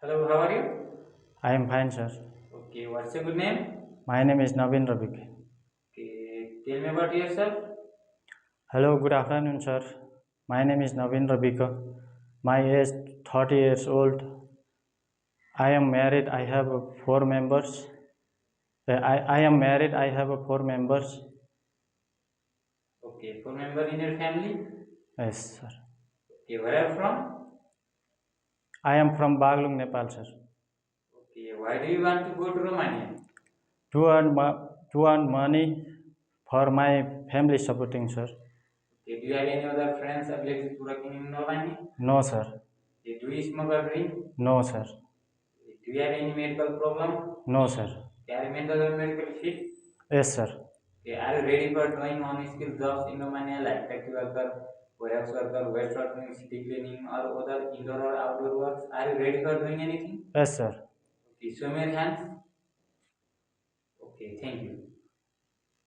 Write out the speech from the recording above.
Hello, how are you? I am fine, sir. Okay, what's your good name? My name is Naveen Rabik. Okay, tell me about yourself. Hello, good afternoon, sir. My name is Naveen Rabika. My age 30 years old. I am married. I have four members. I am married. I have four members. Okay, four member in your family. Yes, sir. Okay, where are you from? I am from Baglung, Nepal, sir. Okay, why do you want to go to Romania? To earn money for my family supporting, sir. Okay, do you have any other friends related to working in Romania? No, sir. Okay, do you smoke or drink? No, sir. Okay, do you have any medical problem? No, sir. Okay, are you mental or medical fit? Yes, sir. Okay, are you ready for doing on-skill jobs in Romania like factory worker, warehouse worker, waste sorting, city cleaning, or other indoor or outdoor works? Are you ready for doing anything? Yes, sir. Okay, show me your hands. Okay, thank you.